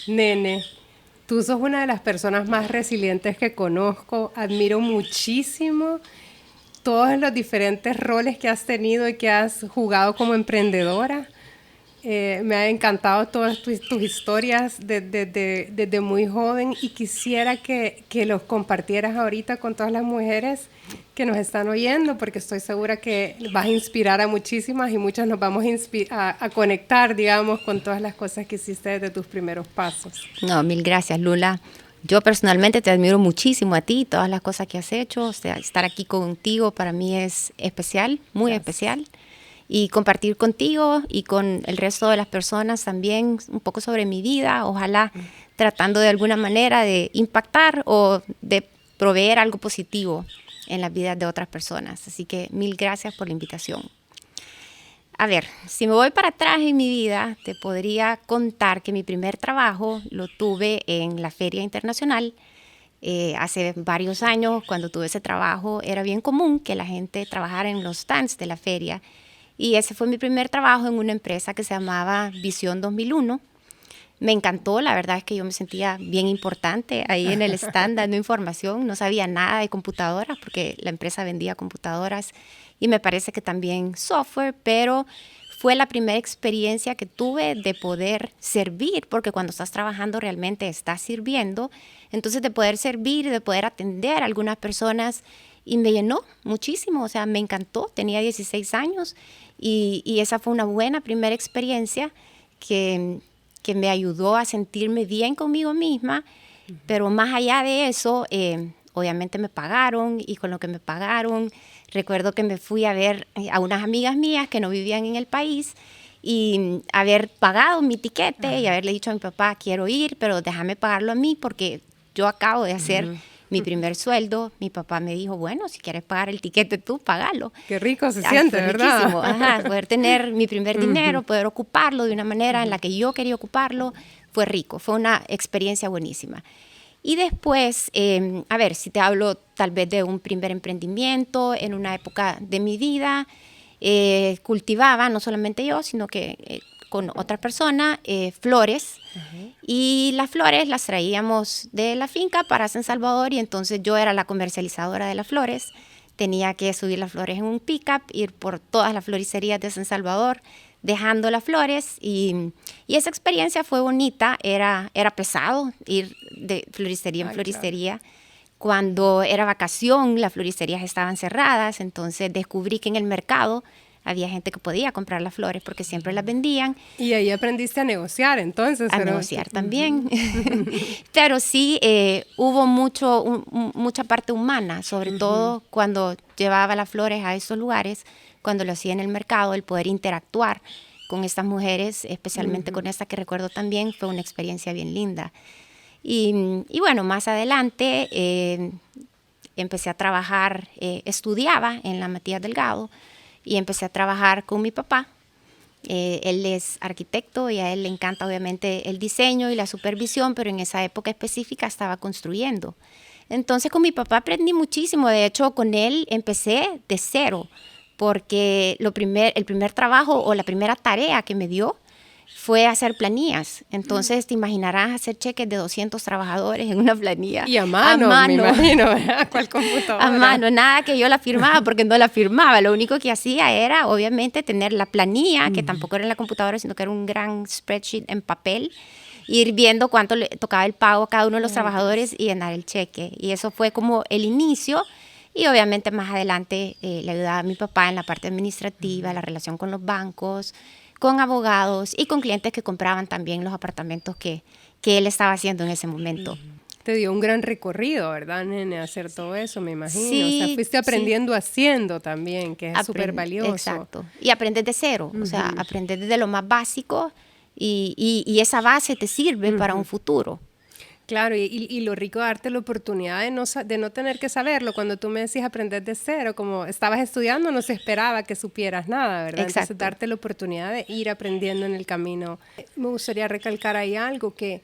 Nene, tú sos una de las personas más resilientes que conozco. Admiro muchísimo todos los diferentes roles que has tenido y que has jugado como emprendedora. Me ha encantado todas tus historias desde muy joven y quisiera que los compartieras ahorita con todas las mujeres que nos están oyendo, porque estoy segura que vas a inspirar a muchísimas y muchas nos vamos a conectar, digamos, con todas las cosas que hiciste desde tus primeros pasos. No, mil gracias, Lula. Yo personalmente te admiro muchísimo a ti, todas las cosas que has hecho. O sea, estar aquí contigo para mí es especial, muy especial. Y compartir contigo y con el resto de las personas también un poco sobre mi vida, ojalá tratando de alguna manera de impactar o de proveer algo positivo en las vidas de otras personas. Así que mil gracias por la invitación. A ver, si me voy para atrás en mi vida, te podría contar que mi primer trabajo lo tuve en la Feria Internacional. Hace varios años, cuando tuve ese trabajo, era bien común que la gente trabajara en los stands de la feria. Y ese fue mi primer trabajo en una empresa que se llamaba Visión 2001. Me encantó, la verdad es que yo me sentía bien importante ahí en el stand dando información. No sabía nada de computadoras porque la empresa vendía computadoras y me parece que también software, pero fue la primera experiencia que tuve de poder servir, porque cuando estás trabajando realmente estás sirviendo. Entonces de poder servir, de poder atender a algunas personas, y me llenó muchísimo, o sea, me encantó. Tenía 16 años y esa fue una buena primera experiencia que me ayudó a sentirme bien conmigo misma, pero más allá de eso, obviamente me pagaron, y con lo que me pagaron, recuerdo que me fui a ver a unas amigas mías que no vivían en el país y haber pagado mi tiquete y haberle dicho a mi papá, quiero ir, pero déjame pagarlo a mí porque yo acabo de hacer mi primer sueldo. Mi papá me dijo, bueno, si quieres pagar el tiquete tú, págalo. Qué rico se siente, ¿verdad? Riquísimo. Ajá, poder tener mi primer dinero, poder ocuparlo de una manera en la que yo quería ocuparlo, fue rico, fue una experiencia buenísima. Y después, a ver, si te hablo tal vez de un primer emprendimiento en una época de mi vida, cultivaba, no solamente yo, sino que con otra persona, flores. Y las flores las traíamos de la finca para San Salvador, y entonces yo era la comercializadora de las flores. Tenía que subir las flores en un pick-up, ir por todas las floristerías de San Salvador, dejando las flores, y esa experiencia fue bonita. Era pesado ir de floristería en floristería. Claro. Cuando era vacación, las floristerías estaban cerradas, entonces descubrí que en el mercado había gente que podía comprar las flores porque siempre las vendían. Y ahí aprendiste a negociar, entonces. A negociar también. Pero sí, hubo mucha parte humana, sobre todo cuando llevaba las flores a esos lugares, cuando lo hacía en el mercado, el poder interactuar con estas mujeres, especialmente con esta que recuerdo también, fue una experiencia bien linda. Y bueno, más adelante empecé a trabajar, estudiaba en la Matías Delgado, y empecé a trabajar con mi papá. Él es arquitecto y a él le encanta obviamente el diseño y la supervisión, pero en esa época específica estaba construyendo. Entonces con mi papá aprendí muchísimo. De hecho, con él empecé de cero, porque el primer trabajo o la primera tarea que me dio fue hacer planillas. Entonces te imaginarás hacer cheques de 200 trabajadores en una planilla. Y a mano. Me imagino, ¿verdad? ¿Cuál computadora? A mano, nada que yo la firmaba, porque no la firmaba. Lo único que hacía era, obviamente, tener la planilla, que tampoco era en la computadora, sino que era un gran spreadsheet en papel, ir viendo cuánto le tocaba el pago a cada uno de los trabajadores y llenar el cheque. Y eso fue como el inicio. Y obviamente más adelante le ayudaba a mi papá en la parte administrativa, la relación con los bancos, con abogados y con clientes que compraban también los apartamentos que él estaba haciendo en ese momento. Te dio un gran recorrido, ¿verdad, nene? Hacer todo eso, me imagino. Sí, o sea, fuiste aprendiendo haciendo también, que es súper valioso. Exacto. Y aprendes de cero, o sea, aprendes desde lo más básico y esa base te sirve para un futuro. Claro, y lo rico de darte la oportunidad de no tener que saberlo. Cuando tú me decís aprender de cero, como estabas estudiando, no se esperaba que supieras nada, ¿verdad? Exacto. Entonces, darte la oportunidad de ir aprendiendo en el camino. Me gustaría recalcar ahí algo que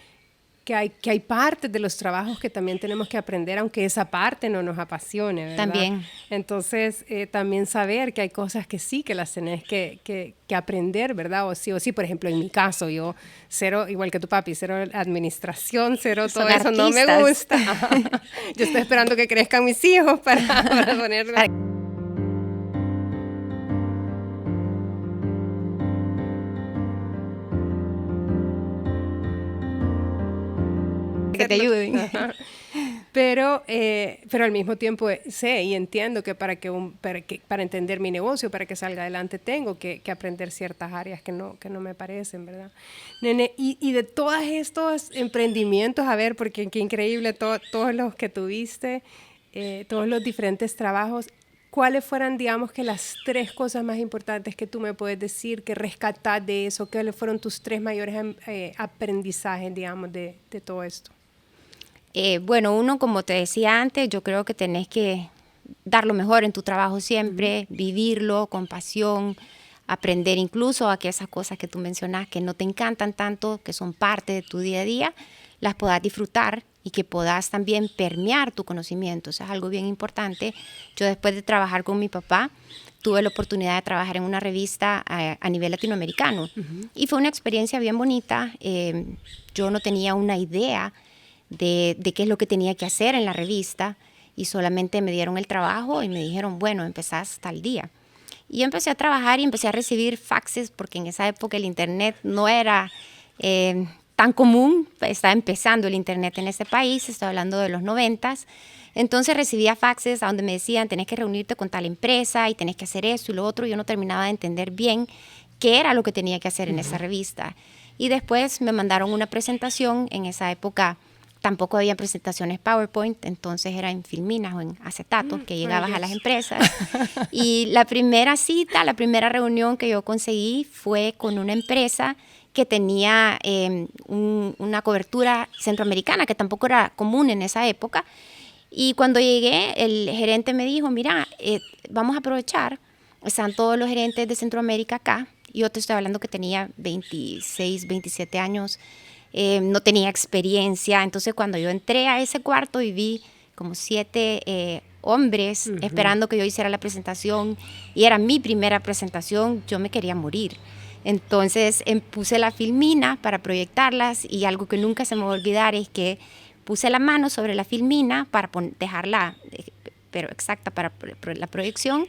hay partes de los trabajos que también tenemos que aprender, aunque esa parte no nos apasione, ¿verdad? También. Entonces, también saber que hay cosas que sí que las tenés que aprender, ¿verdad? O sí, por ejemplo, en mi caso, yo cero, igual que tu papi, cero administración, cero todo eso, no me gusta. Yo estoy esperando que crezcan mis hijos para ponerlo. Que te ayuden. Pero al mismo tiempo sé y entiendo que para entender mi negocio, para que salga adelante, tengo que aprender ciertas áreas que no me parecen, ¿verdad? Nene, y de todos estos emprendimientos, a ver, porque qué increíble todos los que tuviste, todos los diferentes trabajos, ¿cuáles fueran, digamos, que las 3 cosas más importantes que tú me puedes decir, que rescatas de eso? ¿Cuáles fueron tus 3 mayores aprendizajes, digamos, de todo esto? Bueno, uno, como te decía antes, yo creo que tenés que dar lo mejor en tu trabajo siempre, vivirlo con pasión, aprender incluso a que esas cosas que tú mencionas que no te encantan tanto, que son parte de tu día a día, las puedas disfrutar y que puedas también permear tu conocimiento. Eso es algo bien importante. Yo después de trabajar con mi papá, tuve la oportunidad de trabajar en una revista a nivel latinoamericano y fue una experiencia bien bonita. Yo no tenía una idea de qué es lo que tenía que hacer en la revista y solamente me dieron el trabajo y me dijeron, bueno, empezás tal día. Y empecé a trabajar y empecé a recibir faxes porque en esa época el internet no era tan común, estaba empezando el internet en este país, estoy hablando de los 90s. Entonces recibía faxes a donde me decían, tenés que reunirte con tal empresa y tenés que hacer esto y lo otro. Yo no terminaba de entender bien qué era lo que tenía que hacer en esa revista. Y después me mandaron una presentación. En esa época tampoco había presentaciones PowerPoint, entonces era en filminas o en acetato que llegabas a las empresas. Y la primera cita, la primera reunión que yo conseguí fue con una empresa que tenía una cobertura centroamericana, que tampoco era común en esa época. Y cuando llegué, el gerente me dijo, mira, vamos a aprovechar, están todos los gerentes de Centroamérica acá. Yo te estoy hablando que tenía 26, 27 años, no tenía experiencia. Entonces cuando yo entré a ese cuarto y vi como 7 hombres esperando que yo hiciera la presentación, y era mi primera presentación, yo me quería morir. Entonces puse la filmina para proyectarlas y algo que nunca se me va a olvidar es que puse la mano sobre la filmina para dejarla pero exacta para la proyección.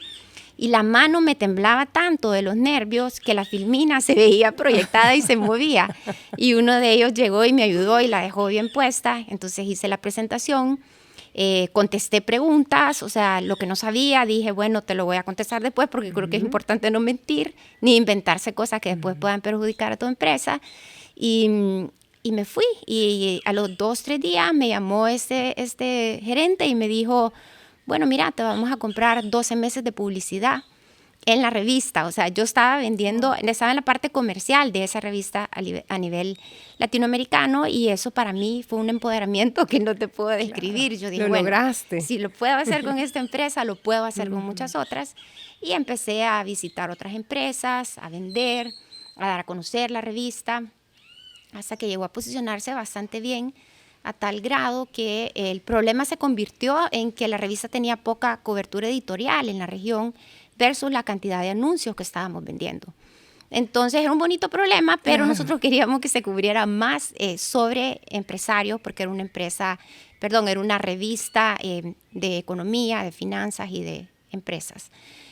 Y la mano me temblaba tanto de los nervios que la filmina se veía proyectada y se movía. Y uno de ellos llegó y me ayudó y la dejó bien puesta. Entonces hice la presentación, contesté preguntas, o sea, lo que no sabía, dije, bueno, te lo voy a contestar después porque creo que es importante no mentir ni inventarse cosas que después puedan perjudicar a tu empresa. Y me fui. Y a los 2, 3 días me llamó este gerente y me dijo, bueno, mira, te vamos a comprar 12 meses de publicidad en la revista. O sea, yo estaba vendiendo, estaba en la parte comercial de esa revista a nivel latinoamericano y eso para mí fue un empoderamiento que no te puedo describir. Claro, yo dije, lo lograste. Si lo puedo hacer con esta empresa, lo puedo hacer con muchas otras. Y empecé a visitar otras empresas, a vender, a dar a conocer la revista, hasta que llegó a posicionarse bastante bien, a tal grado que el problema se convirtió en que la revista tenía poca cobertura editorial en la región versus la cantidad de anuncios que estábamos vendiendo. Entonces era un bonito problema, pero nosotros queríamos que se cubriera más sobre empresarios, porque era era una revista de economía, de finanzas y de empresas.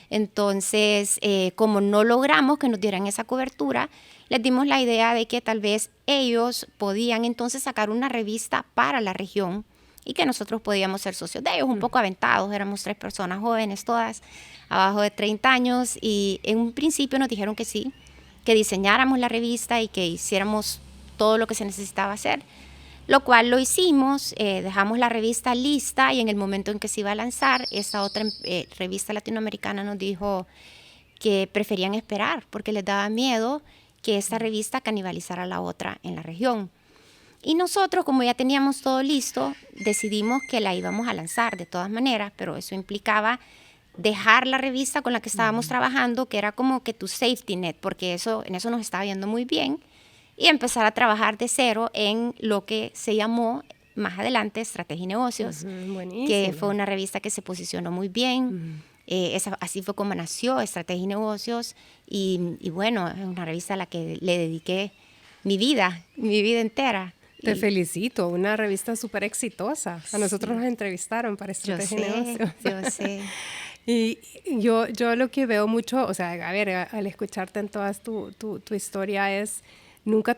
Entonces, como no logramos que nos dieran esa cobertura, les dimos la idea de que tal vez ellos podían entonces sacar una revista para la región y que nosotros podíamos ser socios de ellos, un poco aventados, éramos 3 personas jóvenes, todas abajo de 30 años, y en un principio nos dijeron que sí, que diseñáramos la revista y que hiciéramos todo lo que se necesitaba hacer, lo cual lo hicimos, dejamos la revista lista y en el momento en que se iba a lanzar, esta otra revista latinoamericana nos dijo que preferían esperar porque les daba miedo que esta revista canibalizara a la otra en la región. Y nosotros, como ya teníamos todo listo, decidimos que la íbamos a lanzar de todas maneras, pero eso implicaba dejar la revista con la que estábamos trabajando, que era como que tu safety net, porque en eso nos estaba yendo muy bien, y empezar a trabajar de cero en lo que se llamó más adelante Estrategia y Negocios, que fue una revista que se posicionó muy bien. Así fue como nació Estrategia y Negocios, y bueno, es una revista a la que le dediqué mi vida entera. Te felicito, una revista súper exitosa. A nosotros nos entrevistaron para Estrategia y Negocios. Yo sé. Y yo lo que veo mucho, o sea, a ver, al escucharte en toda tu historia es, nunca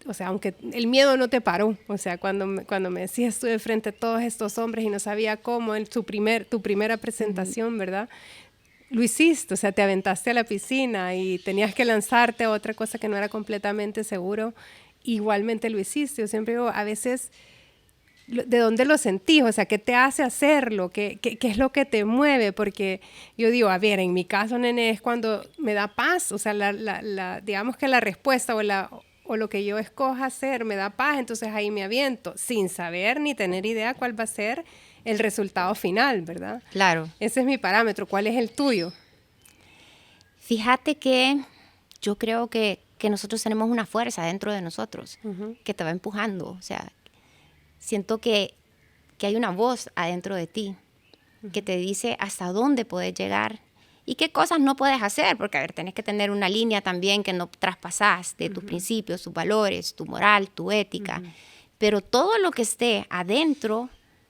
o sea, aunque el miedo no te paró, o sea, cuando me decías estuve frente a todos estos hombres y no sabía cómo, en tu primera presentación, ¿verdad? Lo hiciste, o sea, te aventaste a la piscina y tenías que lanzarte a otra cosa que no era completamente seguro, igualmente lo hiciste. Yo siempre digo, a veces, ¿de dónde lo sentís? O sea, ¿qué te hace hacerlo? ¿Qué es lo que te mueve? Porque yo digo, a ver, en mi caso, nene, es cuando me da paz. O sea, digamos que la respuesta o lo que yo escoja hacer me da paz, entonces ahí me aviento, sin saber ni tener idea cuál va a ser el resultado final, ¿verdad? Claro. Ese es mi parámetro. ¿Cuál es el tuyo? Fíjate que yo creo que nosotros tenemos una fuerza dentro de nosotros que te va empujando. O sea, siento que hay una voz adentro de ti que te dice hasta dónde puedes llegar y qué cosas no puedes hacer, porque a ver, tenés que tener una línea también que no traspasás de tus principios, tus valores, tu moral, tu ética, pero todo lo que esté adentro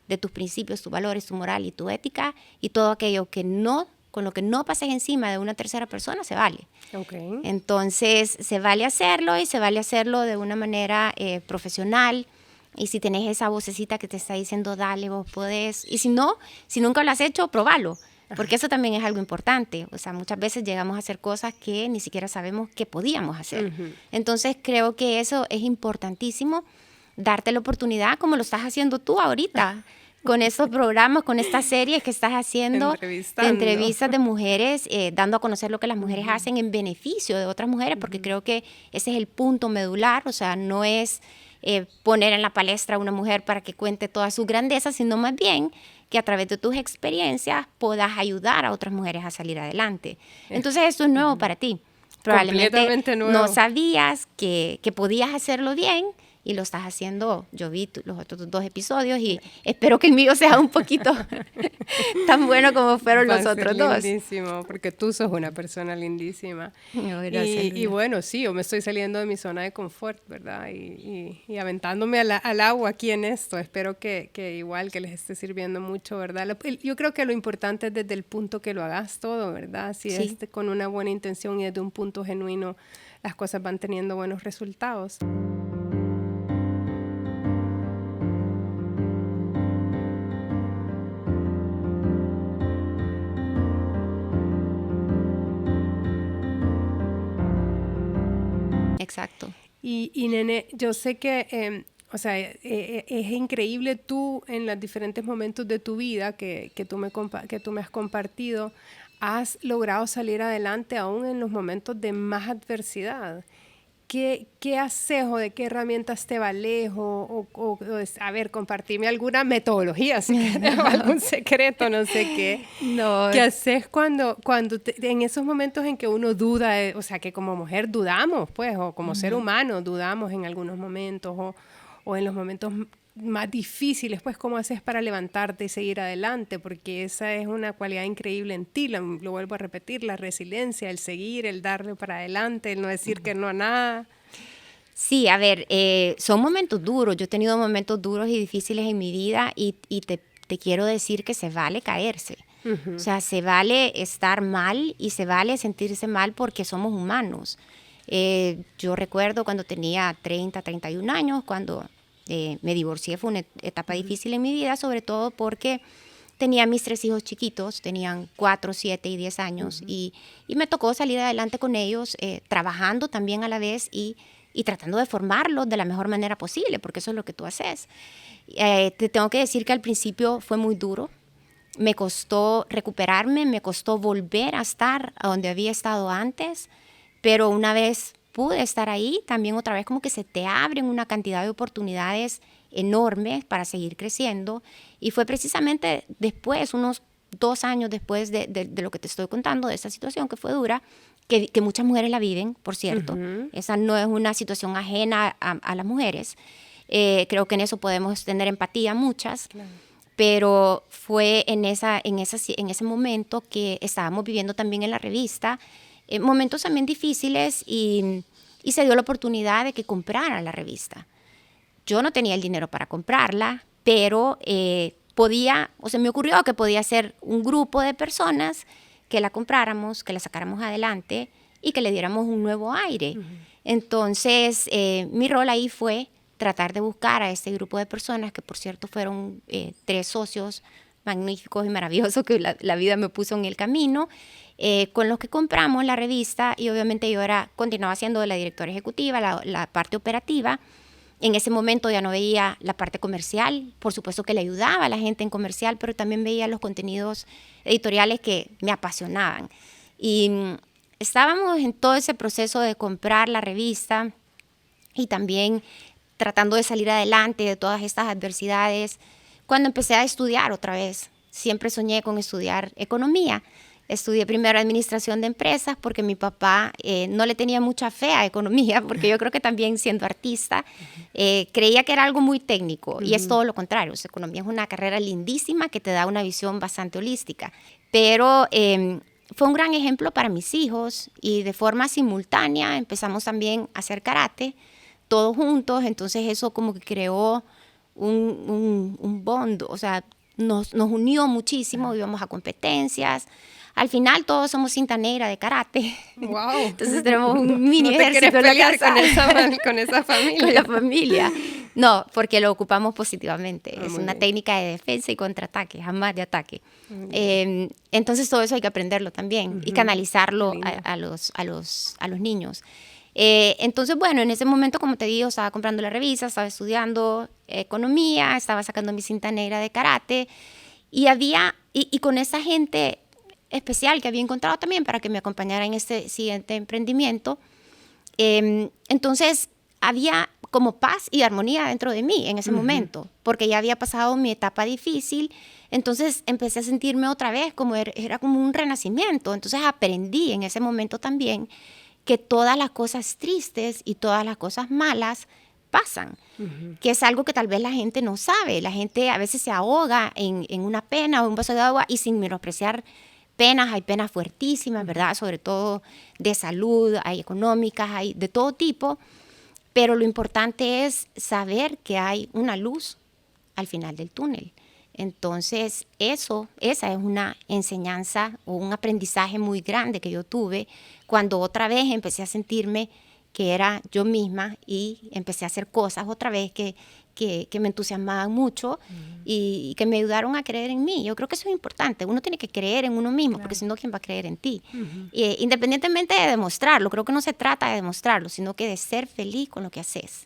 de tus principios, tus valores, tu moral y tu ética y todo aquello que no, con lo que no pases encima de una tercera persona, se vale. Okay. Entonces, se vale hacerlo y se vale hacerlo de una manera profesional. Y si tenés esa vocecita que te está diciendo, dale, vos podés. Y si no, si nunca lo has hecho, probalo. Porque eso también es algo importante. O sea, muchas veces llegamos a hacer cosas que ni siquiera sabemos que podíamos hacer. Entonces, creo que eso es importantísimo, darte la oportunidad como lo estás haciendo tú ahorita. Con estos programas, con estas series que estás haciendo, de entrevistas de mujeres, dando a conocer lo que las mujeres hacen en beneficio de otras mujeres, porque creo que ese es el punto medular. O sea, no es poner en la palestra a una mujer para que cuente todas sus grandezas, sino más bien que a través de tus experiencias puedas ayudar a otras mujeres a salir adelante. Entonces, esto es nuevo para ti. Probablemente no sabías que podías hacerlo bien, y lo estás haciendo. Yo vi los otros 2 episodios y espero que el mío sea un poquito tan bueno como fueron los otros 2. Lindísimo, porque tú sos una persona lindísima. No, gracias, y bueno, sí, yo me estoy saliendo de mi zona de confort, ¿verdad? Y aventándome al agua aquí en esto. Espero que igual que les esté sirviendo mucho, ¿verdad? Yo creo que lo importante es desde el punto que lo hagas todo, ¿verdad? Si es con una buena intención y desde un punto genuino, las cosas van teniendo buenos resultados. Exacto. Y nene, yo sé que, o sea, es increíble tú en los diferentes momentos de tu vida que tú me has compartido, has logrado salir adelante aún en los momentos de más adversidad. ¿Qué haces o de qué herramientas te vales? A ver, compartirme alguna metodología, si quieres, o algún secreto, no sé qué. No. ¿Qué haces cuando en esos momentos en que uno duda, o sea, que como mujer dudamos, pues, o como ser humano dudamos en algunos momentos, o en los momentos más difíciles, pues, ¿cómo haces para levantarte y seguir adelante? Porque esa es una cualidad increíble en ti, lo vuelvo a repetir, la resiliencia, el seguir, el darle para adelante, el no decir que no a nada. Sí, a ver, son momentos duros. Yo he tenido momentos duros y difíciles en mi vida y te quiero decir que se vale caerse. O sea, se vale estar mal y se vale sentirse mal porque somos humanos. Yo recuerdo cuando tenía 30, 31 años, cuando me divorcié, fue una etapa difícil en mi vida, sobre todo porque tenía mis 3 hijos chiquitos, tenían 4, 7 y 10 años, y me tocó salir adelante con ellos, trabajando también a la vez y tratando de formarlos de la mejor manera posible, porque eso es lo que tú haces. Te tengo que decir que al principio fue muy duro. Me costó recuperarme, me costó volver a estar a donde había estado antes, pero una vez pude estar ahí, también otra vez como que se te abren una cantidad de oportunidades enormes para seguir creciendo. Y fue precisamente después, unos 2 años después de lo que te estoy contando, de esa situación que fue dura, que muchas mujeres la viven, por cierto. Esa no es una situación ajena a las mujeres. Creo que en eso podemos tener empatía muchas. Claro. Pero fue en ese momento que estábamos viviendo también en la revista, momentos también difíciles, y se dio la oportunidad de que comprara la revista. Yo no tenía el dinero para comprarla, pero me ocurrió que podía ser un grupo de personas que la compráramos, que la sacáramos adelante y que le diéramos un nuevo aire. Entonces, mi rol ahí fue tratar de buscar a este grupo de personas, que por cierto fueron 3 socios magníficos y maravillosos que la vida me puso en el camino, con los que compramos la revista, y obviamente yo continuaba siendo la directora ejecutiva, la parte operativa. En ese momento ya no veía la parte comercial, por supuesto que le ayudaba a la gente en comercial, pero también veía los contenidos editoriales que me apasionaban. Y estábamos en todo ese proceso de comprar la revista y también tratando de salir adelante de todas estas adversidades, cuando empecé a estudiar otra vez. Siempre soñé con estudiar economía. Estudié primero administración de empresas porque mi papá no le tenía mucha fe a economía, porque yo creo que también siendo artista creía que era algo muy técnico, y es todo lo contrario. O sea, economía es una carrera lindísima que te da una visión bastante holística, pero fue un gran ejemplo para mis hijos, y de forma simultánea empezamos también a hacer karate todos juntos. Entonces eso como que creó un bond, o sea, nos unió muchísimo, íbamos a competencias. Al final todos somos cinta negra de karate. Wow. Entonces tenemos un mini ejército en la casa. Con esa familia. Con la familia. No, porque lo ocupamos positivamente. Es una técnica de defensa y contraataque, jamás de ataque. Entonces todo eso hay que aprenderlo también y canalizarlo a los niños. Entonces, bueno, en ese momento, como te digo, estaba comprando la revista, estaba estudiando economía, estaba sacando mi cinta negra de karate, y con esa gente especial que había encontrado también para que me acompañara en este siguiente emprendimiento. Entonces había como paz y armonía dentro de mí en ese momento, porque ya había pasado mi etapa difícil. Entonces empecé a sentirme otra vez como era como un renacimiento. Entonces aprendí en ese momento también que todas las cosas tristes y todas las cosas malas pasan, que es algo que tal vez la gente no sabe. La gente a veces se ahoga en una pena o un vaso de agua, y sin menospreciar penas, hay penas fuertísimas, ¿verdad? Sobre todo de salud, hay económicas, hay de todo tipo, pero lo importante es saber que hay una luz al final del túnel. Entonces, esa es una enseñanza o un aprendizaje muy grande que yo tuve cuando otra vez empecé a sentirme que era yo misma, y empecé a hacer cosas otra vez que me entusiasmaban mucho y que me ayudaron a creer en mí. Yo creo que eso es importante. Uno tiene que creer en uno mismo, porque si no, ¿quién va a creer en ti? Independientemente de demostrarlo, creo que no se trata de demostrarlo, sino que de ser feliz con lo que haces.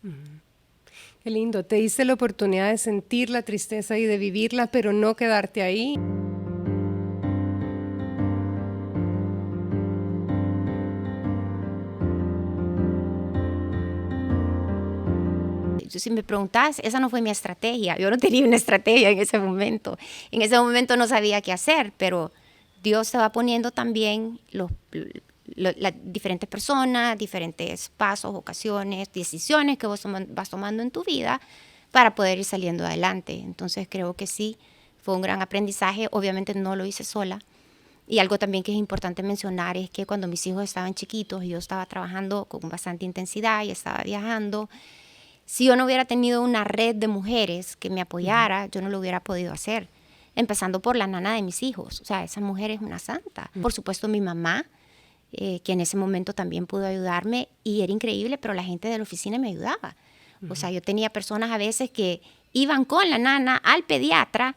Qué lindo, te diste la oportunidad de sentir la tristeza y de vivirla, pero no quedarte ahí. Si me preguntas, esa no fue mi estrategia. Yo no tenía una estrategia en ese momento. En ese momento no sabía qué hacer, pero Dios te va poniendo también las diferentes personas, diferentes pasos, ocasiones, decisiones que vos vas tomando en tu vida para poder ir saliendo adelante. Entonces creo que sí, fue un gran aprendizaje. Obviamente no lo hice sola. Y algo también que es importante mencionar es que cuando mis hijos estaban chiquitos y yo estaba trabajando con bastante intensidad y estaba viajando, si yo no hubiera tenido una red de mujeres que me apoyara, yo no lo hubiera podido hacer. empezando por la nana de mis hijos. O sea, esa mujer es una santa. Por supuesto, mi mamá, que en ese momento también pudo ayudarme y era increíble, pero la gente de la oficina me ayudaba. O sea, yo tenía personas a veces que iban con la nana al pediatra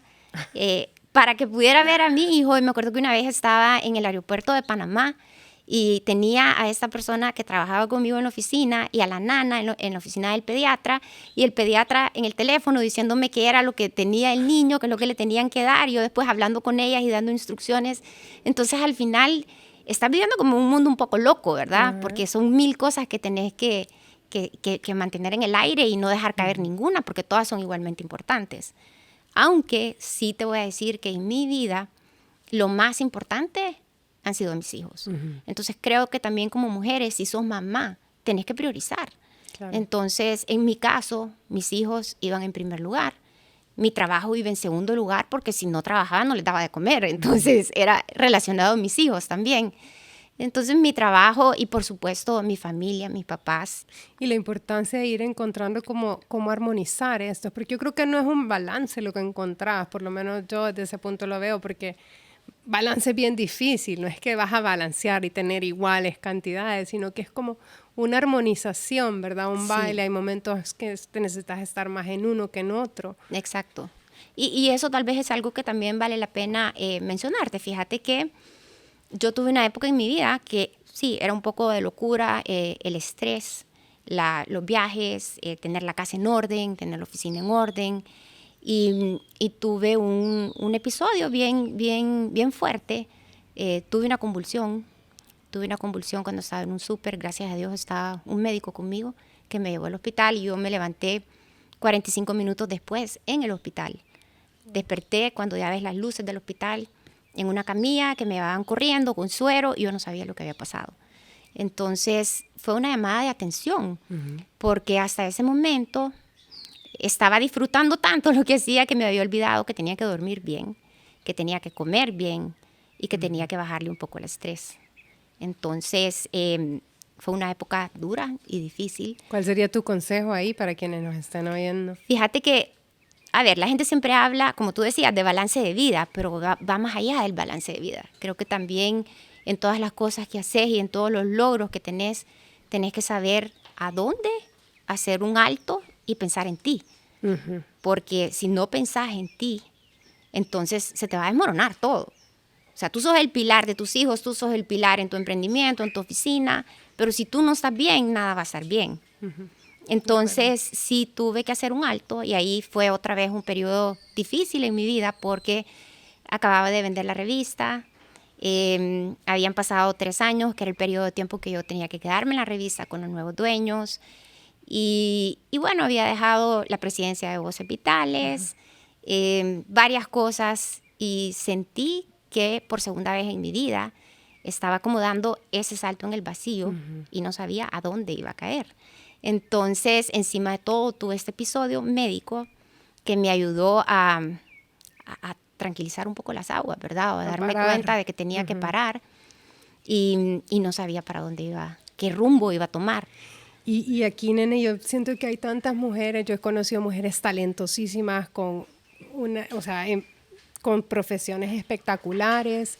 para que pudiera ver a mi hijo. Y me acuerdo que una vez estaba en el aeropuerto de Panamá y tenía a esta persona que trabajaba conmigo en la oficina y a la nana en la oficina del pediatra, y el pediatra en el teléfono diciéndome qué era lo que tenía el niño, qué es lo que le tenían que dar, y yo después hablando con ellas y dando instrucciones. Entonces al final estás viviendo como un mundo un poco loco, ¿verdad? Porque son 1000 cosas que tenés que mantener en el aire y no dejar caer ninguna, porque todas son igualmente importantes. Aunque sí te voy a decir que en mi vida lo más importante han sido mis hijos. Entonces creo que también como mujeres, si sos mamá, tenés que priorizar. Claro. Entonces, en mi caso, mis hijos iban en primer lugar. Mi trabajo iba en segundo lugar porque si no trabajaba no les daba de comer. Entonces era relacionado a mis hijos también. Entonces mi trabajo y por supuesto mi familia, mis papás. Y la importancia de ir encontrando cómo armonizar esto, porque yo creo que no es un balance lo que encontrás, por lo menos yo desde ese punto lo veo, porque balance es bien difícil, no es que vas a balancear y tener iguales cantidades, sino que es como una armonización, ¿verdad? Un baile, hay momentos que te necesitas estar más en uno que en otro. Exacto. Y eso tal vez es algo que también vale la pena mencionarte. Fíjate que yo tuve una época en mi vida que sí, era un poco de locura, el estrés, los viajes, tener la casa en orden, tener la oficina en orden. Y tuve un episodio bien fuerte. Tuve una convulsión cuando estaba en un súper. Gracias a Dios estaba un médico conmigo que me llevó al hospital y yo me levanté 45 minutos después en el hospital. Desperté cuando ya ves las luces del hospital en una camilla que me llevaban corriendo con suero y yo no sabía lo que había pasado. Entonces fue una llamada de atención porque hasta ese momento estaba disfrutando tanto lo que hacía que me había olvidado que tenía que dormir bien, que tenía que comer bien y que tenía que bajarle un poco el estrés. Entonces, fue una época dura y difícil. ¿Cuál sería tu consejo ahí para quienes nos están oyendo? Fíjate que, a ver, la gente siempre habla, como tú decías, de balance de vida, pero va más allá del balance de vida. Creo que también en todas las cosas que haces y en todos los logros que tenés que saber a dónde hacer un alto y pensar en ti. Porque si no pensás en ti, entonces se te va a desmoronar todo. O sea, tú sos el pilar de tus hijos, tú sos el pilar en tu emprendimiento, en tu oficina, pero si tú no estás bien, nada va a estar bien. Entonces, sí tuve que hacer un alto y ahí fue otra vez un periodo difícil en mi vida porque acababa de vender la revista, habían pasado 3 años, que era el periodo de tiempo que yo tenía que quedarme en la revista con los nuevos dueños. Y bueno, había dejado la presidencia de Voces Vitales, varias cosas, y sentí que por segunda vez en mi vida estaba como dando ese salto en el vacío y no sabía a dónde iba a caer. Entonces, encima de todo, tuve este episodio médico que me ayudó a tranquilizar un poco las aguas, ¿verdad? A darme cuenta de que tenía que parar y no sabía para dónde iba, qué rumbo iba a tomar. Y aquí, nene, yo siento que hay tantas mujeres, yo he conocido mujeres talentosísimas con con profesiones espectaculares,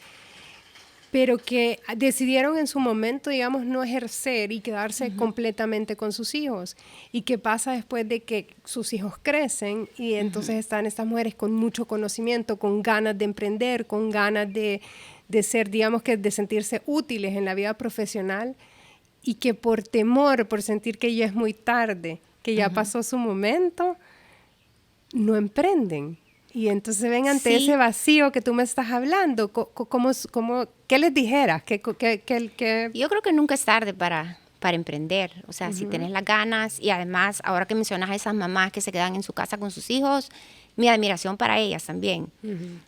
pero que decidieron en su momento, digamos, no ejercer y quedarse completamente con sus hijos. ¿Y qué pasa después de que sus hijos crecen? Y entonces están estas mujeres con mucho conocimiento, con ganas de emprender, con ganas de ser, digamos, que de sentirse útiles en la vida profesional, y que por temor, por sentir que ya es muy tarde, que ya pasó su momento, no emprenden. Y entonces ven ante ese vacío que tú me estás hablando. ¿Qué les dijeras? Yo creo que nunca es tarde para emprender. O sea, si tenés las ganas, y además, ahora que mencionas a esas mamás que se quedan en su casa con sus hijos, mi admiración para ellas también.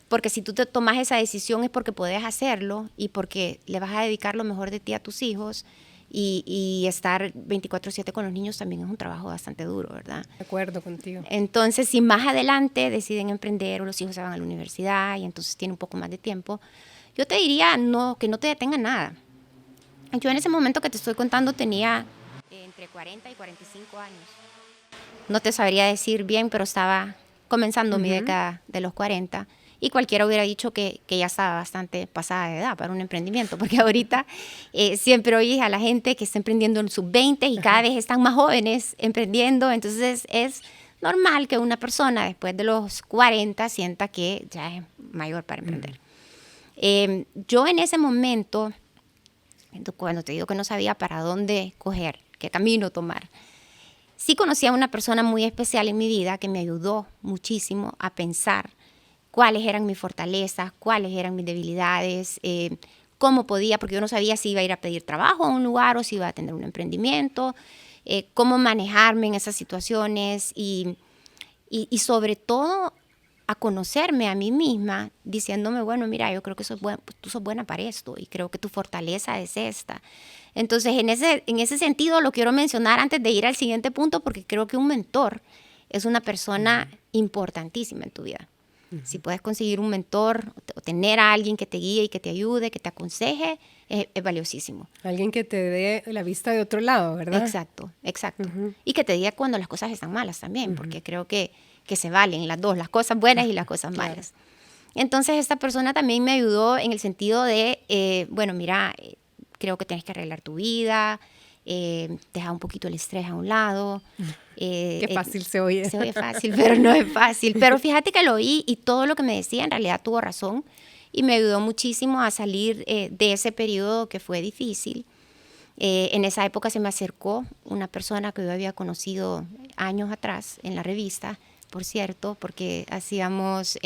Porque si tú te tomas esa decisión es porque podés hacerlo y porque le vas a dedicar lo mejor de ti a tus hijos. Y estar 24/7 con los niños también es un trabajo bastante duro, ¿verdad? De acuerdo contigo. Entonces, si más adelante deciden emprender o los hijos se van a la universidad y entonces tienen un poco más de tiempo, yo te diría que no te detenga nada. Yo en ese momento que te estoy contando tenía entre 40 y 45 años. No te sabría decir bien, pero estaba comenzando mi década de los 40. y cualquiera hubiera dicho que ya estaba bastante pasada de edad para un emprendimiento, porque ahorita siempre oís a la gente que está emprendiendo en sus 20 y cada vez están más jóvenes emprendiendo, entonces es normal que una persona después de los 40 sienta que ya es mayor para emprender. Yo en ese momento, cuando te digo que no sabía para dónde coger, qué camino tomar, sí conocí a una persona muy especial en mi vida que me ayudó muchísimo a pensar cuáles eran mis fortalezas, cuáles eran mis debilidades, cómo podía, porque yo no sabía si iba a ir a pedir trabajo a un lugar o si iba a tener un emprendimiento, cómo manejarme en esas situaciones y sobre todo a conocerme a mí misma diciéndome, bueno, mira, yo creo que tú sos buena para esto y creo que tu fortaleza es esta. Entonces, en ese sentido lo quiero mencionar antes de ir al siguiente punto porque creo que un mentor es una persona importantísima en tu vida. Si puedes conseguir un mentor o tener a alguien que te guíe y que te ayude, que te aconseje, es valiosísimo. Alguien que te dé la vista de otro lado, ¿verdad? Exacto. Y que te diga cuando las cosas están malas también, porque creo que se valen las dos, las cosas buenas y las cosas malas. Entonces, esta persona también me ayudó en el sentido de, bueno, mira, creo que tienes que arreglar tu vida, deja un poquito el estrés a un lado. Qué fácil se oye. Se oye fácil, pero no es fácil. Pero fíjate que lo oí y todo lo que me decía en realidad tuvo razón y me ayudó muchísimo a salir de ese periodo que fue difícil. En esa época se me acercó una persona que yo había conocido años atrás en la revista, por cierto, porque hacíamos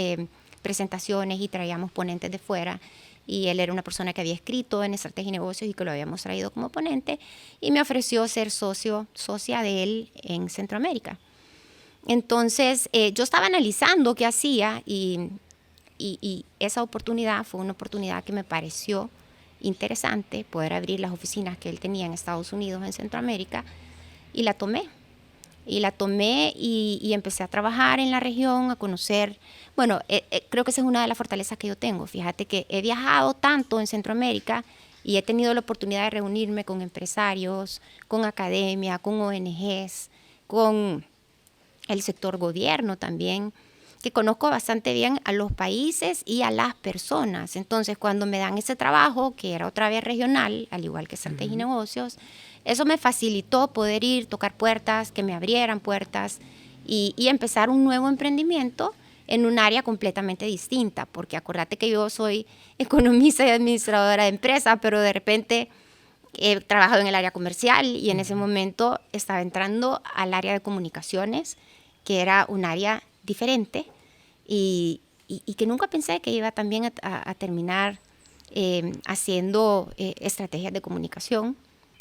presentaciones y traíamos ponentes de fuera. Y él era una persona que había escrito en Estrategia y Negocios y que lo habíamos traído como ponente y me ofreció ser socia de él en Centroamérica. Entonces, yo estaba analizando qué hacía y esa oportunidad fue una oportunidad que me pareció interesante, poder abrir las oficinas que él tenía en Estados Unidos, en Centroamérica, y la tomé. Y empecé a trabajar en la región, a conocer. Bueno, creo que esa es una de las fortalezas que yo tengo. Fíjate que he viajado tanto en Centroamérica y he tenido la oportunidad de reunirme con empresarios, con academia, con ONGs, con el sector gobierno también, que conozco bastante bien a los países y a las personas. Entonces, cuando me dan ese trabajo, que era otra vez regional, al igual que Estrategia y Negocios, eso me facilitó poder ir, tocar puertas, que me abrieran puertas y empezar un nuevo emprendimiento en un área completamente distinta, porque acordate que yo soy economista y administradora de empresa, pero de repente he trabajado en el área comercial y en ese momento estaba entrando al área de comunicaciones, que era un área diferente y que nunca pensé que iba también a terminar haciendo estrategias de comunicación.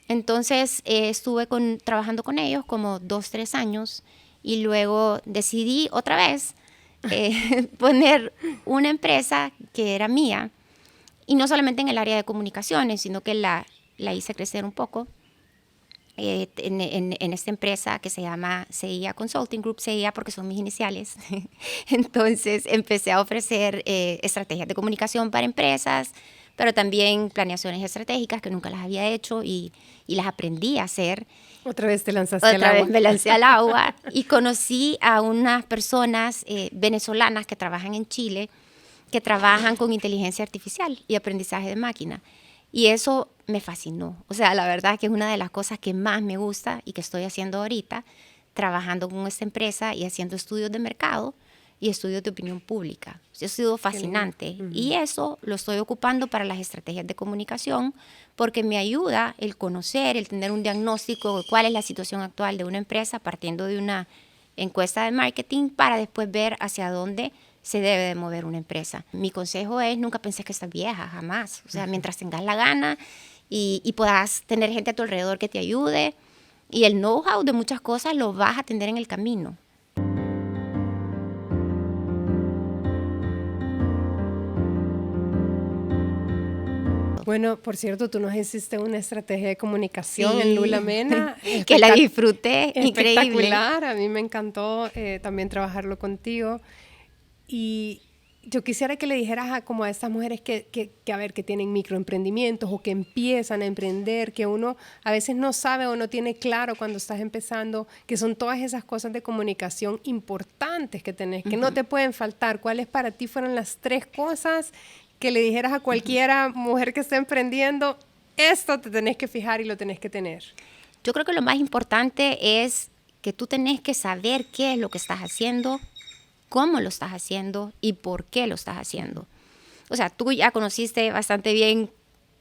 Entonces estuve trabajando con ellos como 2-3 años y luego decidí otra vez poner una empresa que era mía y no solamente en el área de comunicaciones, sino que la hice crecer un poco en esta empresa que se llama CIA Consulting Group, CIA porque son mis iniciales. Entonces empecé a ofrecer estrategias de comunicación para empresas, pero también planeaciones estratégicas que nunca las había hecho y las aprendí a hacer. Otra vez te lanzaste al agua. Otra vez me lancé al agua y conocí a unas personas venezolanas que trabajan en Chile, que trabajan con inteligencia artificial y aprendizaje de máquina. Y eso me fascinó. O sea, la verdad que es una de las cosas que más me gusta y que estoy haciendo ahorita, trabajando con esta empresa y haciendo estudios de mercado y estudios de opinión pública. Ha sido fascinante. Y eso lo estoy ocupando para las estrategias de comunicación porque me ayuda el conocer, el tener un diagnóstico de cuál es la situación actual de una empresa partiendo de una encuesta de marketing para después ver hacia dónde se debe de mover una empresa. Mi consejo es, nunca penses que estás vieja, jamás. O sea, mientras tengas la gana y puedas tener gente a tu alrededor que te ayude y el know-how de muchas cosas lo vas a tener en el camino. Bueno, por cierto, tú nos hiciste una estrategia de comunicación en Lula Mena. Que la disfruté, increíble. Espectacular, a mí me encantó también trabajarlo contigo. Y yo quisiera que le dijeras como a estas mujeres que a ver, que tienen microemprendimientos o que empiezan a emprender, que uno a veces no sabe o no tiene claro cuando estás empezando, que son todas esas cosas de comunicación importantes que tenés, que no te pueden faltar. ¿Cuáles para ti fueron las 3 cosas que le dijeras a cualquiera mujer que esté emprendiendo? Esto te tenés que fijar y lo tenés que tener. Yo creo que lo más importante es que tú tenés que saber qué es lo que estás haciendo, cómo lo estás haciendo y por qué lo estás haciendo. O sea, tú ya conociste bastante bien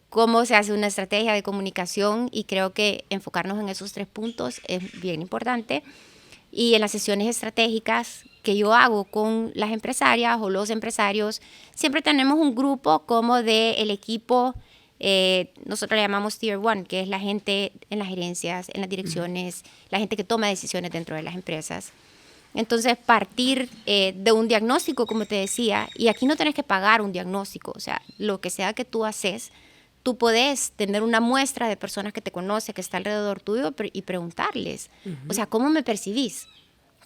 cómo se hace una estrategia de comunicación y creo que enfocarnos en esos 3 puntos es bien importante. Y en las sesiones estratégicas que yo hago con las empresarias o los empresarios, siempre tenemos un grupo como del equipo, nosotros le llamamos Tier 1, que es la gente en las gerencias, en las direcciones, la gente que toma decisiones dentro de las empresas. Entonces, partir de un diagnóstico, como te decía, y aquí no tenés que pagar un diagnóstico, o sea, lo que sea que tú haces, tú podés tener una muestra de personas que te conocen, que está alrededor tuyo y preguntarles, o sea, ¿cómo me percibís?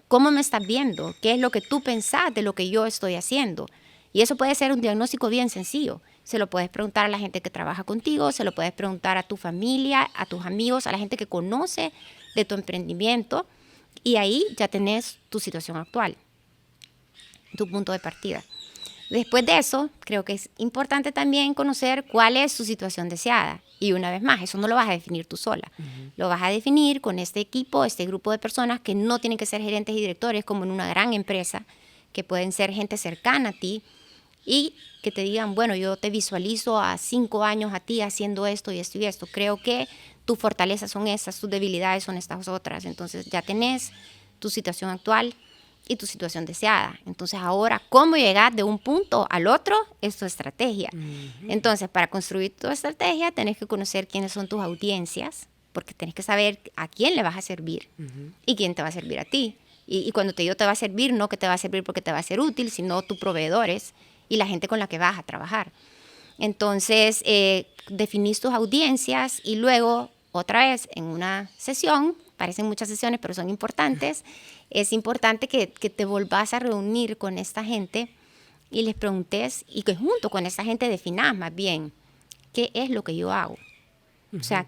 ¿Cómo me estás viendo? ¿Qué es lo que tú pensás de lo que yo estoy haciendo? Y eso puede ser un diagnóstico bien sencillo. Se lo puedes preguntar a la gente que trabaja contigo, se lo puedes preguntar a tu familia, a tus amigos, a la gente que conoce de tu emprendimiento. Y ahí ya tenés tu situación actual, tu punto de partida. Después de eso, creo que es importante también conocer cuál es tu situación deseada. Y una vez más, eso no lo vas a definir tú sola. Lo vas a definir con este equipo, este grupo de personas que no tienen que ser gerentes y directores como en una gran empresa, que pueden ser gente cercana a ti y que te digan, bueno, yo te visualizo a 5 años a ti haciendo esto y esto y esto. Creo que tus fortalezas son estas, tus debilidades son estas otras. Entonces ya tenés tu situación actual y tu situación deseada. Entonces ahora, ¿cómo llegar de un punto al otro? Es tu estrategia. Entonces, para construir tu estrategia, tenés que conocer quiénes son tus audiencias, porque tenés que saber a quién le vas a servir y quién te va a servir a ti. Y cuando te digo te va a servir, no que te va a servir porque te va a ser útil, sino tus proveedores y la gente con la que vas a trabajar. Entonces, definís tus audiencias y luego, otra vez, en una sesión, parecen muchas sesiones, pero son importantes, es importante que te volvás a reunir con esta gente y les preguntes, y que junto con esta gente definás más bien qué es lo que yo hago. O sea,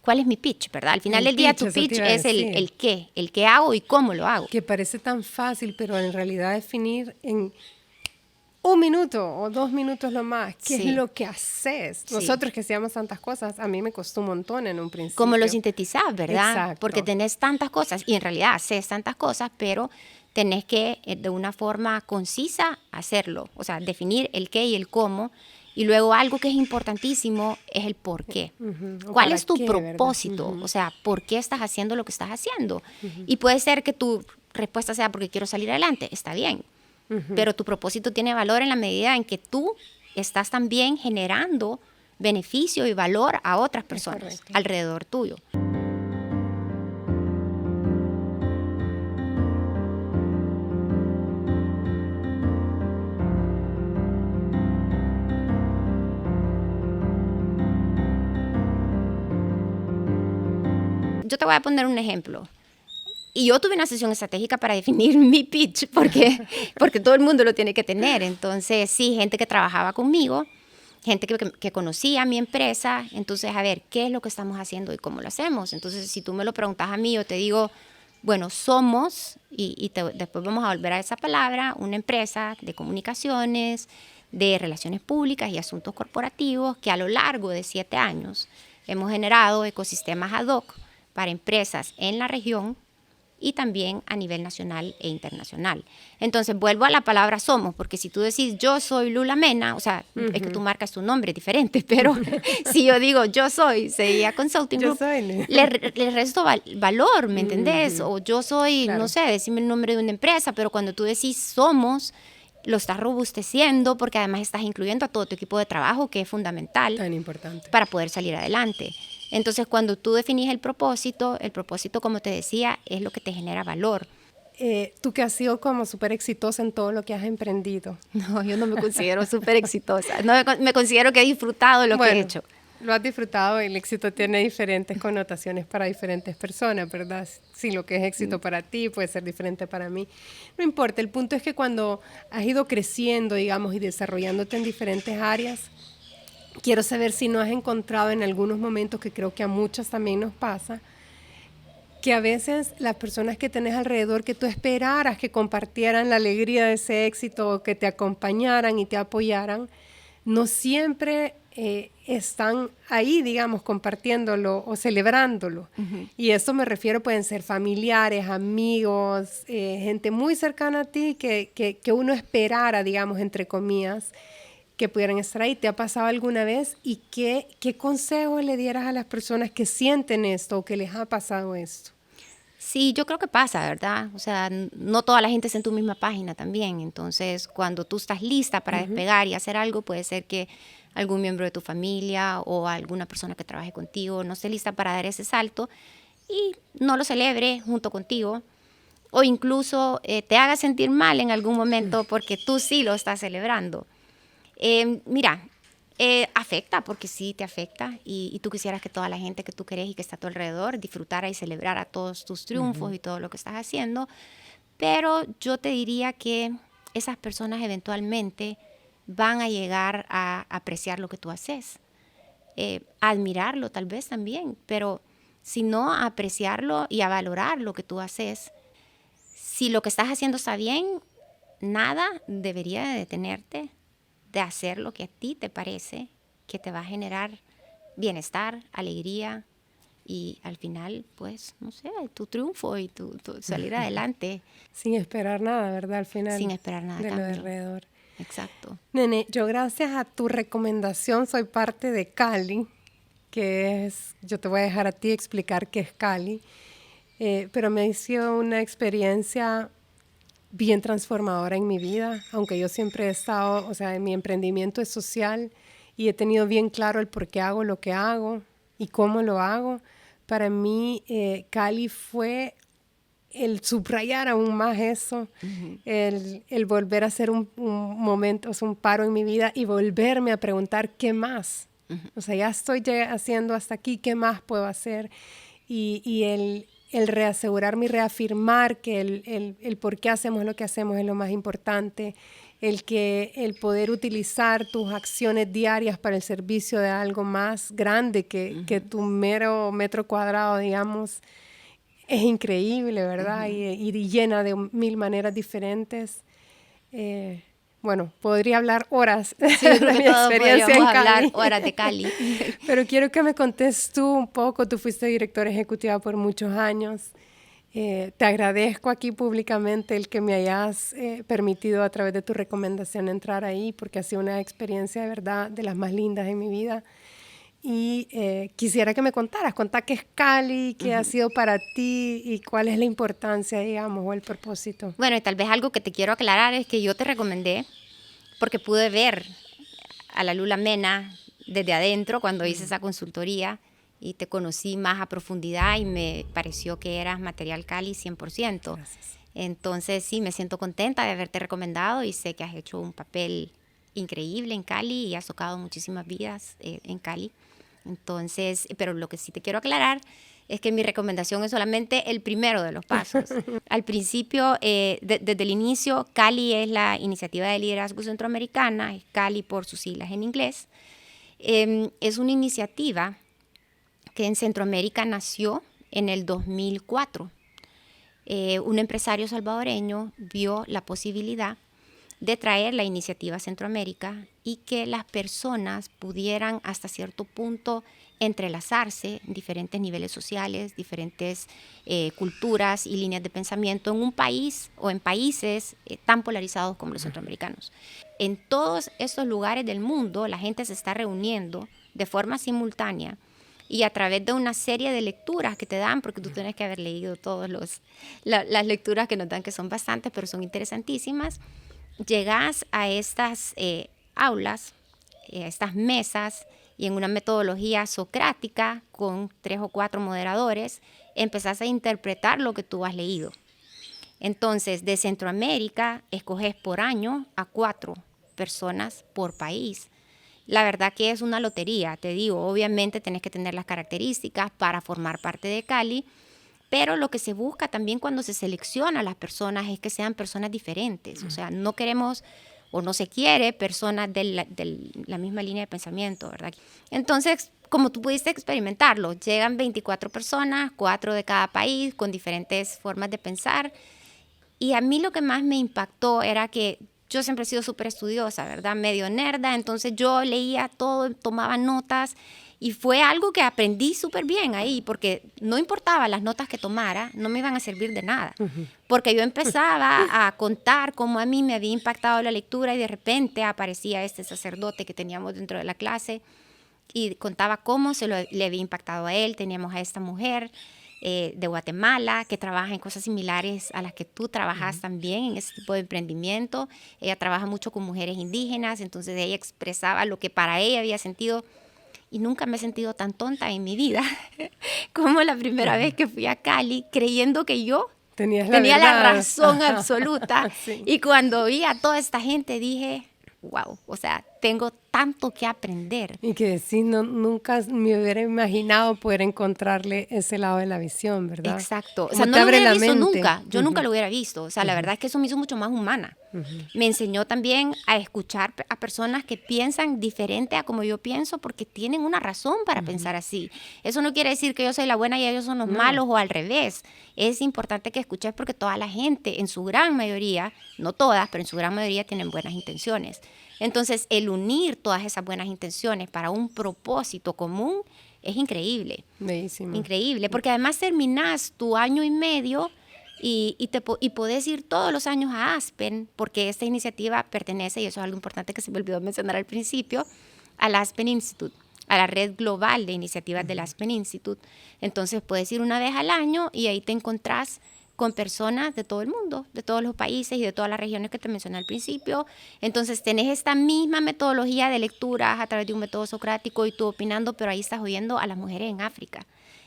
¿cuál es mi pitch, verdad? Al final del día, tu pitch es el qué hago y cómo lo hago. Que parece tan fácil, pero en realidad definir en 1 minuto o 2 minutos lo más, ¿qué es lo que haces? Nosotros que hacíamos tantas cosas, a mí me costó un montón en un principio. Como lo sintetizás, ¿verdad? Exacto. Porque tenés tantas cosas, y en realidad haces tantas cosas, pero tenés que de una forma concisa hacerlo, o sea, definir el qué y el cómo, y luego algo que es importantísimo es el por qué. ¿Cuál es tu propósito? O sea, ¿por qué estás haciendo lo que estás haciendo? Y puede ser que tu respuesta sea porque quiero salir adelante, está bien. Pero tu propósito tiene valor en la medida en que tú estás también generando beneficio y valor a otras personas alrededor tuyo. Yo te voy a poner un ejemplo. Y yo tuve una sesión estratégica para definir mi pitch, porque todo el mundo lo tiene que tener. Entonces, sí, gente que trabajaba conmigo, gente que conocía mi empresa. Entonces, a ver, ¿qué es lo que estamos haciendo y cómo lo hacemos? Entonces, si tú me lo preguntas a mí, yo te digo, bueno, somos, después vamos a volver a esa palabra, una empresa de comunicaciones, de relaciones públicas y asuntos corporativos que a lo largo de 7 años hemos generado ecosistemas ad hoc para empresas en la región y también a nivel nacional e internacional. Entonces, vuelvo a la palabra somos, porque si tú decís yo soy Lula Mena, o sea, es que tú marcas tu nombre diferente, pero si yo digo yo soy CIA Consulting Group, le resto valor, ¿me entendés? O yo soy, no sé, decime el nombre de una empresa, pero cuando tú decís somos, lo estás robusteciendo porque además estás incluyendo a todo tu equipo de trabajo, que es fundamental. Tan importante. Para poder salir adelante. Entonces, cuando tú definís el propósito, como te decía, es lo que te genera valor. Tú que has sido como súper exitosa en todo lo que has emprendido. No, yo no me considero súper exitosa. No, me considero que he disfrutado de lo que he hecho. lo has disfrutado. El éxito tiene diferentes connotaciones para diferentes personas, ¿verdad? Si lo que es éxito para ti puede ser diferente para mí. No importa, el punto es que cuando has ido creciendo, digamos, y desarrollándote en diferentes áreas, quiero saber si no has encontrado en algunos momentos, que creo que a muchos también nos pasa, que a veces las personas que tenés alrededor, que tú esperaras que compartieran la alegría de ese éxito, que te acompañaran y te apoyaran, no siempre están ahí, digamos, compartiéndolo o celebrándolo. Uh-huh. Y esto me refiero, pueden ser familiares, amigos, gente muy cercana a ti que uno esperara, digamos, entre comillas, que pudieran estar ahí. ¿Te ha pasado alguna vez? ¿Y qué consejo le dieras a las personas que sienten esto o que les ha pasado esto? Sí, yo creo que pasa, ¿verdad? O sea, no toda la gente está en tu misma página también. Entonces, cuando tú estás lista para despegar y hacer algo, puede ser que algún miembro de tu familia o alguna persona que trabaje contigo no esté lista para dar ese salto y no lo celebre junto contigo. O incluso te haga sentir mal en algún momento porque tú sí lo estás celebrando. Mira, afecta, porque sí te afecta y tú quisieras que toda la gente que tú querés y que está a tu alrededor disfrutara y celebrara todos tus triunfos y todo lo que estás haciendo, pero yo te diría que esas personas eventualmente van a llegar a apreciar lo que tú haces, a admirarlo tal vez también, pero si no, a apreciarlo y a valorar lo que tú haces. Si lo que estás haciendo está bien, nada debería de detenerte de hacer lo que a ti te parece que te va a generar bienestar, alegría y al final, pues, no sé, tu triunfo y tu salir adelante. Sin esperar nada, ¿verdad? Al final. Sin esperar nada de cambio. Lo de alrededor. Exacto. Nene, yo gracias a tu recomendación soy parte de Cali, que es, yo te voy a dejar a ti explicar qué es Cali, pero me ha sido una experiencia bien transformadora en mi vida, aunque yo siempre he estado, o sea, en mi emprendimiento es social y he tenido bien claro el por qué hago lo que hago y cómo lo hago. Para mí, Cali fue el subrayar aún más eso, el volver a hacer un momento, o sea, un paro en mi vida y volverme a preguntar qué más. O sea, ya estoy haciendo hasta aquí, ¿qué más puedo hacer? Y el reasegurarme y reafirmar que el por qué hacemos lo que hacemos es lo más importante, el poder utilizar tus acciones diarias para el servicio de algo más grande que tu mero metro cuadrado, digamos, es increíble, ¿verdad? Y llena de 1000 maneras diferentes. Bueno, podría hablar horas de mi experiencia en Cali. Hablar horas de Cali. Pero quiero que me contes tú un poco. Tú fuiste directora ejecutiva por muchos años. Te agradezco aquí públicamente el que me hayas permitido a través de tu recomendación entrar ahí, porque ha sido una experiencia de verdad de las más lindas en mi vida. Y quisiera que me contaras, qué es Cali, qué ha sido para ti y cuál es la importancia, digamos, o el propósito. Bueno, y tal vez algo que te quiero aclarar es que yo te recomendé porque pude ver a la Lula Mena desde adentro cuando hice esa consultoría y te conocí más a profundidad y me pareció que eras material Cali 100%. Gracias. Entonces sí, me siento contenta de haberte recomendado y sé que has hecho un papel increíble en Cali y has tocado muchísimas vidas en Cali. Entonces, pero lo que sí te quiero aclarar es que mi recomendación es solamente el primero de los pasos. Al principio, desde el inicio, Cali es la Iniciativa de Liderazgo Centroamericana, es Cali por sus siglas en inglés. Es una iniciativa que en Centroamérica nació en el 2004. Un empresario salvadoreño vio la posibilidad de traer la iniciativa a Centroamérica y que las personas pudieran hasta cierto punto entrelazarse en diferentes niveles sociales, diferentes culturas y líneas de pensamiento en un país o en países tan polarizados como los centroamericanos. En todos estos lugares del mundo la gente se está reuniendo de forma simultánea y a través de una serie de lecturas que te dan, porque tú tienes que haber leído todas las lecturas que nos dan, que son bastantes, pero son interesantísimas. Llegas a estas aulas, a estas mesas, y en una metodología socrática con 3 o 4 moderadores, empezás a interpretar lo que tú has leído. Entonces, de Centroamérica, escoges por año a 4 personas por país. la verdad que es una lotería, te digo. Obviamente tenés que tener las características para formar parte de Cali, pero lo que se busca también cuando se selecciona a las personas es que sean personas diferentes. O sea, no queremos o no se quiere personas de la misma línea de pensamiento, ¿verdad? Entonces, como tú pudiste experimentarlo, llegan 24 personas, 4 de cada país, con diferentes formas de pensar. Y a mí lo que más me impactó era que yo siempre he sido súper estudiosa, ¿verdad? Medio nerda, entonces yo leía todo, tomaba notas y fue algo que aprendí súper bien ahí, porque no importaba las notas que tomara, no me iban a servir de nada, porque yo empezaba a contar cómo a mí me había impactado la lectura y de repente aparecía este sacerdote que teníamos dentro de la clase y contaba cómo le había impactado a él. Teníamos a esta mujer de Guatemala que trabaja en cosas similares a las que tú trabajas también en ese tipo de emprendimiento. Ella trabaja mucho con mujeres indígenas, entonces ella expresaba lo que para ella había sentido. Y nunca me he sentido tan tonta en mi vida como la primera vez que fui a Cali, creyendo que yo tenía la razón absoluta. Sí. Y cuando vi a toda esta gente dije, wow, o sea, tengo tanto que aprender. Y que sí, nunca me hubiera imaginado poder encontrarle ese lado de la visión, ¿verdad? Exacto. O sea, no lo hubiera visto nunca. Yo nunca lo hubiera visto. O sea, la verdad es que eso me hizo mucho más humana. Me enseñó también a escuchar a personas que piensan diferente a como yo pienso porque tienen una razón para pensar así. Eso no quiere decir que yo soy la buena y ellos son los malos o al revés. Es importante que escuches porque toda la gente, en su gran mayoría, no todas, pero en su gran mayoría tienen buenas intenciones. Entonces, el unir todas esas buenas intenciones para un propósito común es increíble. Bellísimo. Increíble, porque además terminás tu año y medio y podés ir todos los años a Aspen, porque esta iniciativa pertenece, y eso es algo importante que se me olvidó mencionar al principio, al Aspen Institute, a la red global de iniciativas del Aspen Institute. Entonces, puedes ir una vez al año y ahí te encontrás con personas de todo el mundo, de todos los países y de todas las regiones que te mencioné al principio. Entonces, tenés esta misma metodología de lecturas a través de un método socrático y tú opinando, pero ahí estás oyendo a las mujeres en África.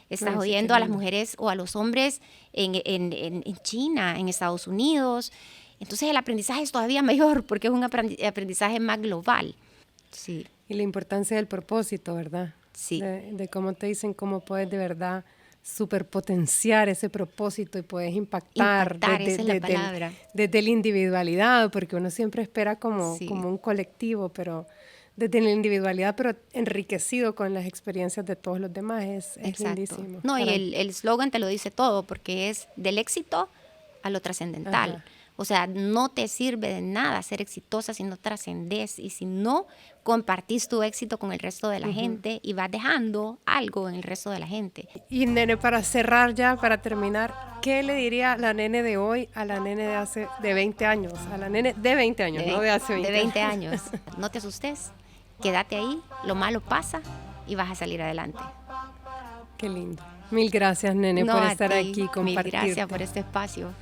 Estás oyendo a las mujeres o a los hombres en China, en Estados Unidos. Entonces, el aprendizaje es todavía mayor porque es un aprendizaje más global. Sí. Y la importancia del propósito, ¿verdad? Sí. De cómo te dicen, cómo puedes de verdad superpotenciar ese propósito y puedes impactar esa es la palabra. Desde la individualidad, porque uno siempre espera como un colectivo, pero desde la individualidad, pero enriquecido con las experiencias de todos los demás, es lindísimo. No, y el eslogan te lo dice todo, porque es del éxito a lo trascendental. Ajá. O sea, no te sirve de nada ser exitosa si no trascendés y si no compartís tu éxito con el resto de la gente y vas dejando algo en el resto de la gente. Y nene, para cerrar ya, para terminar, ¿qué le diría la nene de hoy a la nene de 20 años? A la nene de 20 años, no de hace 20 años. De 20 años. No te asustes, quédate ahí, lo malo pasa y vas a salir adelante. Qué lindo. Mil gracias, nene, por estar aquí y compartirte. Mil gracias por este espacio.